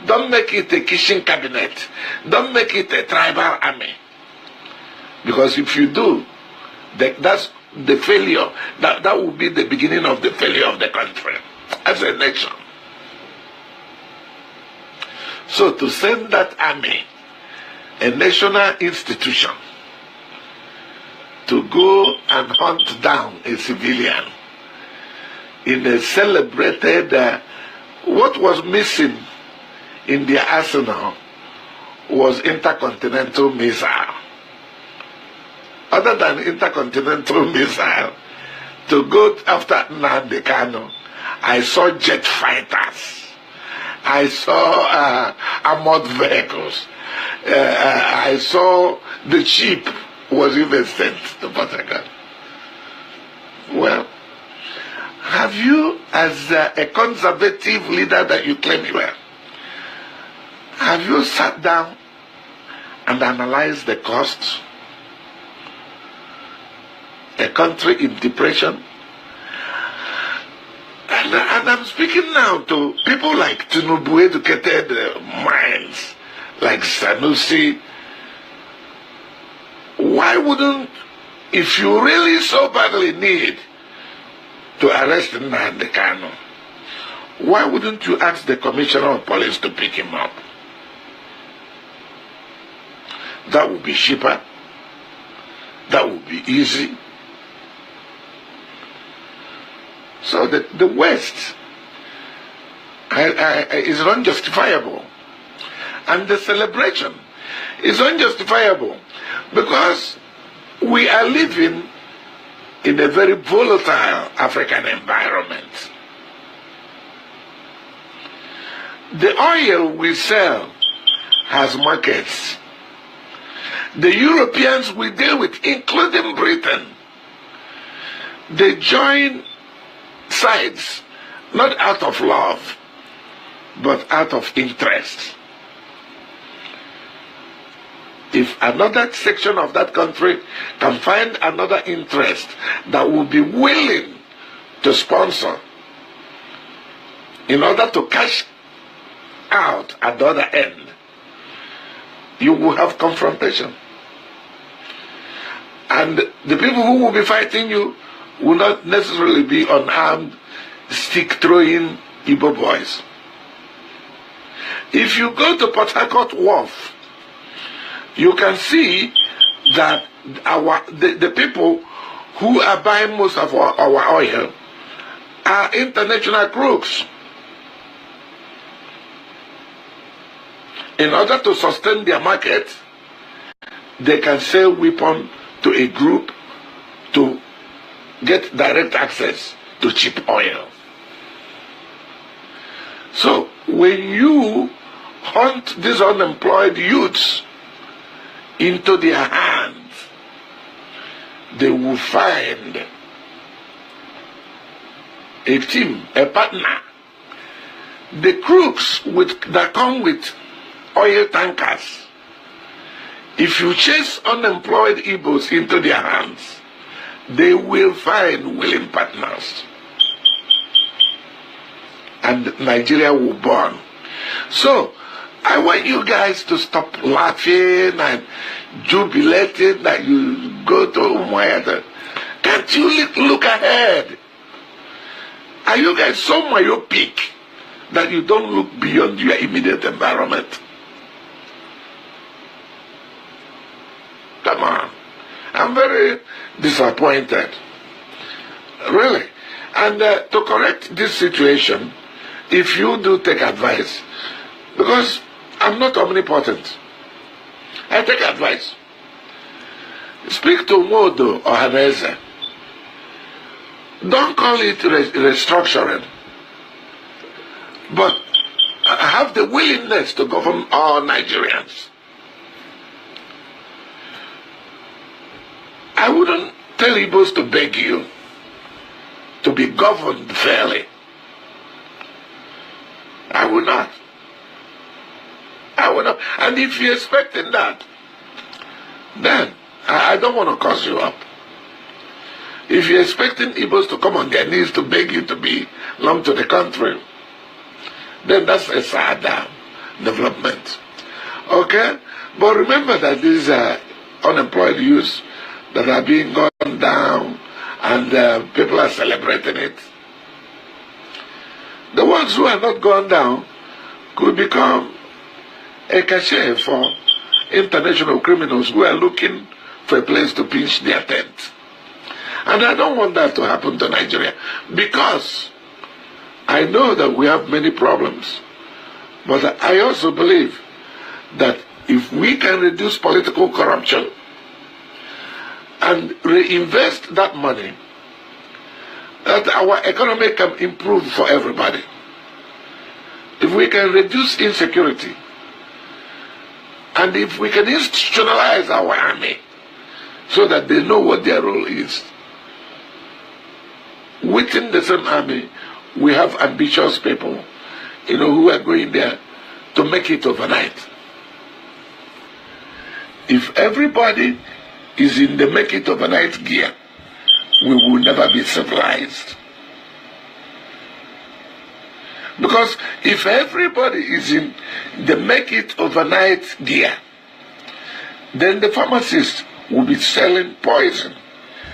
Don't make it a kitchen cabinet. Don't make it a tribal army. Because if you do, that's the failure. That will be the beginning of the failure of the country as a nation. So to send that army, a national institution, to go and hunt down a civilian in a celebrated, what was missing in their arsenal was intercontinental missile. Other than intercontinental missile, to go after Nnamdi Kanu, I saw jet fighters, I saw armored vehicles, I saw the ship was even sent to Portugal. Well, have you, as a conservative leader that you claim you are, have you sat down and analyzed the costs? A country in depression? And I'm speaking now to people like Tinubu, educated minds, like Sanusi. Why wouldn't, if you really so badly need to arrest Nnamdi Kanu, why wouldn't you ask the commissioner of police to pick him up? That would be cheaper. That would be easy. So the West is unjustifiable. And the celebration is unjustifiable because we are living in a very volatile African environment. The oil we sell has markets. The Europeans we deal with, including Britain, they join sides not out of love, but out of interest. If another section of that country can find another interest that will be willing to sponsor in order to cash out at the other end, you will have confrontation. And the people who will be fighting you will not necessarily be unarmed, stick-throwing Igbo boys. If you go to Port Harcourt Wharf, you can see that the people who are buying most of our oil are international crooks. In order to sustain their market, they can sell weapons to a group to get direct access to cheap oil. So when you hunt these unemployed youths into their hands, they will find a team, a partner. The crooks that come with oil tankers, if you chase unemployed Igbos into their hands, they will find willing partners. And Nigeria will burn. So, I want you guys to stop laughing and jubilating that you go to Umuayata. Can't you look ahead? Are you guys so myopic that you don't look beyond your immediate environment? Come on. I'm very disappointed. Really. And to correct this situation, if you do take advice, because I'm not omnipotent, I take advice. Speak to Modo or Haneze. Don't call it restructuring, but have the willingness to govern all Nigerians. I wouldn't tell Igbos to beg you to be governed fairly. I would not. I would not. And if you're expecting that, then I don't want to curse you up. If you're expecting Igbos to come on their knees to beg you to be lumped to the country, then that's a sad development. Okay? But remember that these unemployed youths that are being gone down and people are celebrating it. The ones who are not gone down could become a cachet for international criminals who are looking for a place to pitch their tent. And I don't want that to happen to Nigeria, because I know that we have many problems. But I also believe that if we can reduce political corruption and reinvest that money, that our economy can improve for everybody. If we can reduce insecurity, and if we can institutionalize our army so that they know what their role is. Within the same army, we have ambitious people, who are going there to make it overnight. If everybody is in the make it overnight gear, we will never be civilized. Because if everybody is in the make it overnight gear, then the pharmacist will be selling poison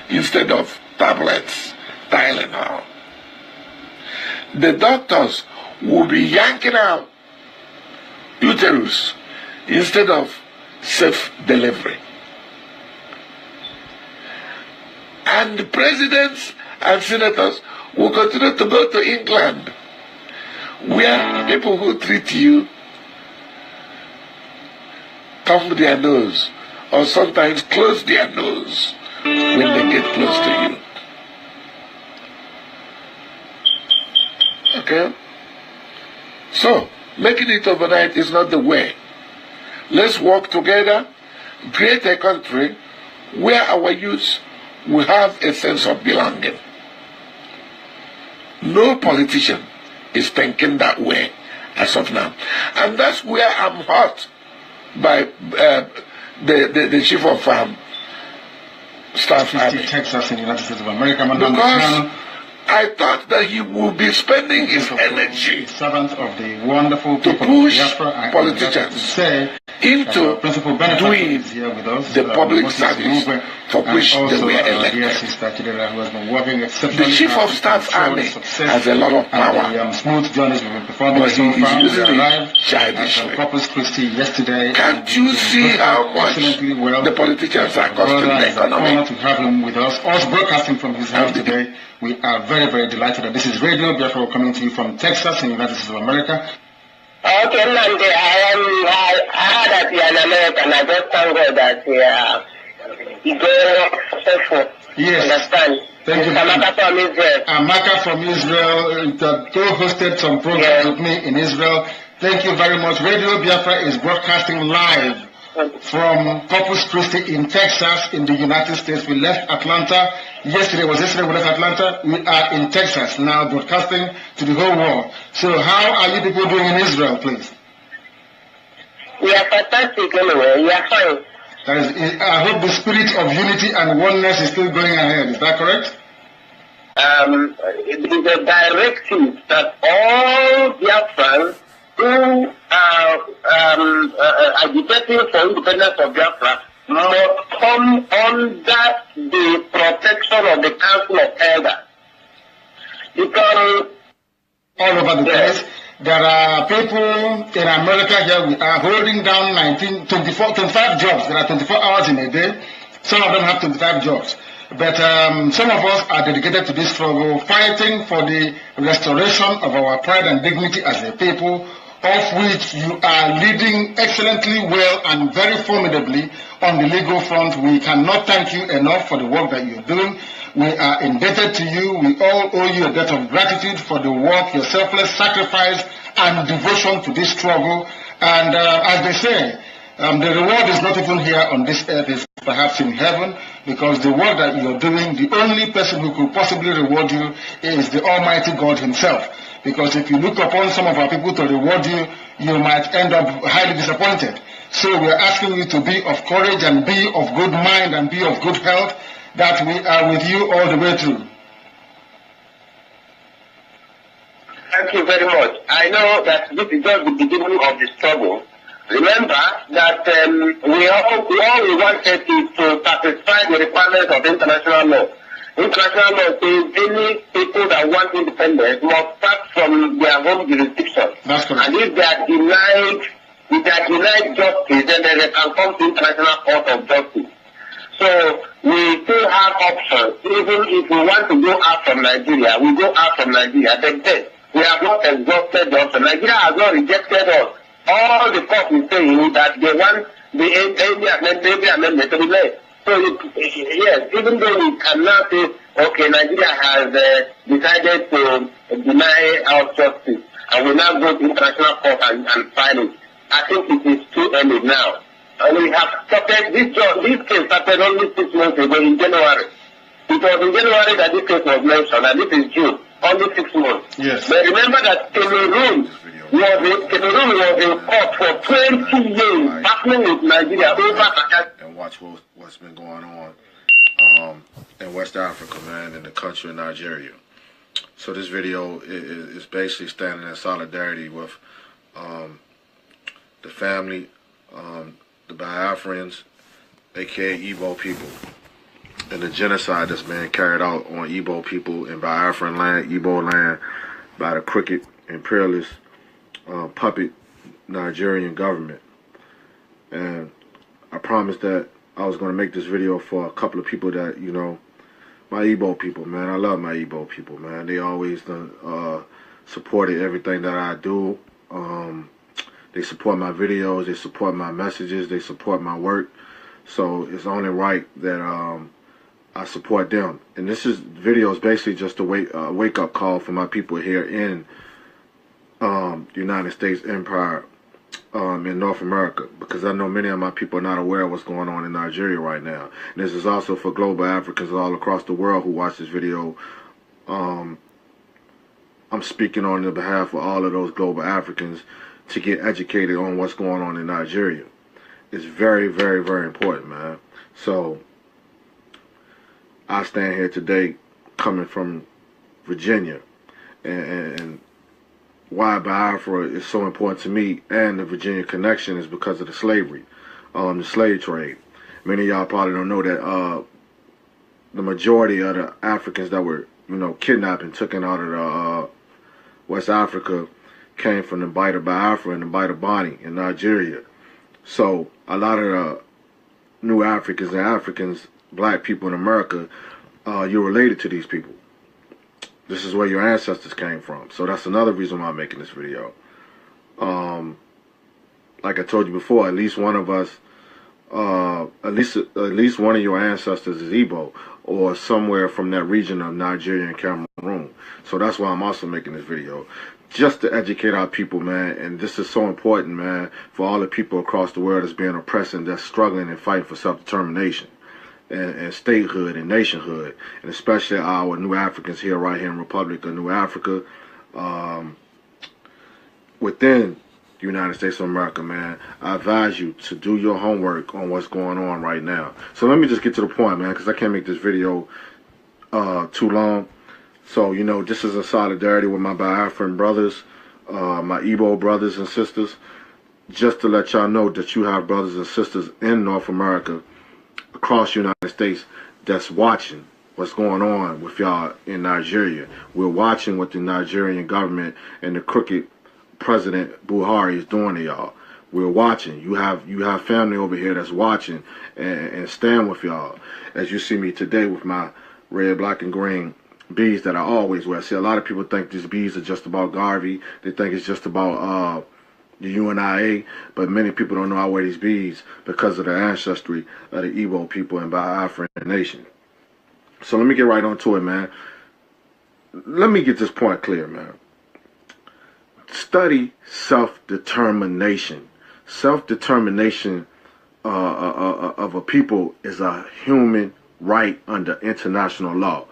instead of tablets, Tylenol. The doctors will be yanking out uterus instead of safe delivery. And the presidents and senators will continue to go to England, where people who treat you thumb their nose or sometimes close their nose when they get close to you. Okay? So, making it overnight is not the way. Let's work together, create a country where our youth will have a sense of belonging. No politician is thinking that way as of now. And that's where I'm hurt by the chief of staff army. Texas in the United States of America, because I thought that he would be spending his energy servant of the wonderful to people push of Biafra, politicians. To say into doing the public service for which they were elected. The Chief of Staff Army has a lot of power, but he is using it childishly. Can't you see how much the politicians are costing the economy? To have him with us broadcasting from his house today. We are very, very delighted that this is Radio Biafra coming to you from Texas in the United States of America. Okay, Nandi, I heard that you are in America, and I just thank God that you go successful. Yes. Understand? Thank you. Amaka from Israel. Amaka from Israel co-hosted some programs with me in Israel. Thank you very much. Radio Biafra is broadcasting live from Corpus Christi in Texas in the United States. We left Atlanta yesterday. We left Atlanta. We are in Texas now, broadcasting to the whole world. So how are you people doing in Israel, please? We are fantastic anyway. We are fine. I hope the spirit of unity and oneness is still going ahead. Is that correct? It is a directive that all Biafrans who are agitating for independence of Biafra must come under the protection of the Council of Elders. Because all over the place, there are people in America here, we are holding down 25 jobs. There are 24 hours in a day. Some of them have 25 jobs. But some of us are dedicated to this struggle, fighting for the restoration of our pride and dignity as a people, of which you are leading excellently well and very formidably on the legal front. We cannot thank you enough for the work that you're doing. We are indebted to you. We all owe you a debt of gratitude for the work, your selfless sacrifice and devotion to this struggle. And as they say, the reward is not even here on this earth, it's perhaps in heaven, because the work that you're doing, the only person who could possibly reward you is the Almighty God himself. Because if you look upon some of our people to reward you, you might end up highly disappointed. So we're asking you to be of courage and be of good mind and be of good health, that we are with you all the way through. thank you very much. I know that this is just the beginning of the struggle. Remember that we all wanted is to satisfy the requirements of international law. International law says any people that want independence must start from their home jurisdiction. That's correct. And if they are denied justice, then they can come to International Court of Justice. So we still have options. Even if we want to go out from Nigeria, we go out from Nigeria. But then we have not exhausted the option. Nigeria has not rejected us. All the court is saying that they want the amendment to be made. So yes, even though we cannot say, okay, Nigeria has decided to deny our justice, and we now go to international court and file it. I think it is too early now. And we have started this case started only 6 months ago in January. It was in January that this case was mentioned, and this is June, only 6 months. Yes. But remember that Cameroon was in court for 20 years, battling with Nigeria over. And watch what's been going on in West Africa, man, in the country of Nigeria. So this video is basically standing in solidarity with the family, the Biafrans, aka Igbo people, and the genocide that's been carried out on Igbo people in Biafran land, Igbo land, by the crooked, imperialist, puppet Nigerian government. And I promised that I was going to make this video for a couple of people that, you know, my Igbo people, man. I love my Igbo people, man. They always supported everything that I do. They support my videos, they support my messages, they support my work. So it's only right that I support them. And this video is basically just a wake-up call for my people here in the United States Empire, in North America, because I know many of my people are not aware of what's going on in Nigeria right now. And this is also for global Africans all across the world who watch this video. I'm speaking on the behalf of all of those global Africans to get educated on what's going on in Nigeria. It's very, very, very important, man. So I stand here today coming from Virginia, and why Biafra is so important to me and the Virginia connection is because of the slavery, the slave trade. Many of y'all probably don't know that the majority of the Africans that were, kidnapped and taken out of West Africa came from the Bight of Biafra and the Bight of Bonny in Nigeria. So a lot of the new Africans and Africans, black people in America, you're related to these people. This is where your ancestors came from. So that's another reason why I'm making this video. Like I told you before, at least one of us, at least one of your ancestors is Igbo or somewhere from that region of Nigeria and Cameroon. So that's why I'm also making this video, just to educate our people, man. And this is so important, man, for all the people across the world that's being oppressed and that's struggling and fighting for self-determination and statehood and nationhood, and especially our new Africans here, right here in Republic of New Africa, within the United States of America, man. I advise you to do your homework on what's going on right now. So let me just get to the point, man, because I can't make this video too long. So, this is in solidarity with my Biafran brothers, my Igbo brothers and sisters, just to let y'all know that you have brothers and sisters in North America, across the United States, that's watching what's going on with y'all in Nigeria. We're watching what the Nigerian government and the crooked President Buhari is doing to y'all. We're watching. You have family over here that's watching and stand with y'all. As you see me today with my red, black, and green beads that I always wear. See, a lot of people think these beads are just about Garvey. They think it's just about the UNIA, but many people don't know I wear these beads because of the ancestry of the Igbo people and Biafran nation. So let me get right on to it, man. Let me get this point clear, man. Study self-determination. Self-determination of a people is a human right under international law.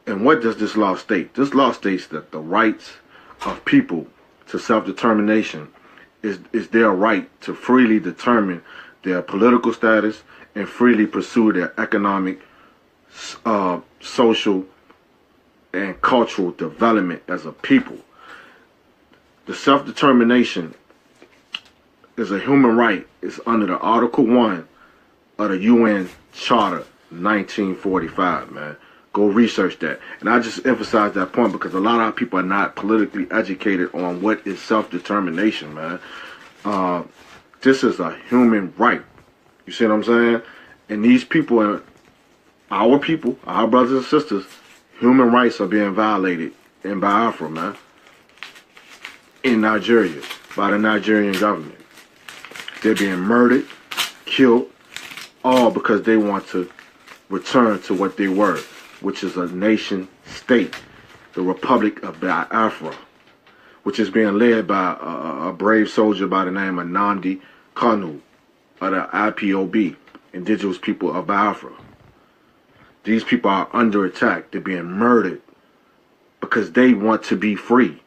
And what does this law state? This law states that the rights of people to self-determination is their right to freely determine their political status and freely pursue their economic, social, and cultural development as a people. The self-determination is a human right. It's under the Article 1 of the UN Charter 1945, man. Go research that. And I just emphasize that point because a lot of people are not politically educated on what is self-determination, man. This is a human right. You see what I'm saying? And these people, our brothers and sisters, human rights are being violated in Biafra, man. In Nigeria, by the Nigerian government. They're being murdered, killed, all because they want to return to what they were, which is a nation state, the Republic of Biafra, which is being led by a brave soldier by the name of Kanu, of the IPOB, Indigenous People of Biafra. These people are under attack. They're being murdered because they want to be free.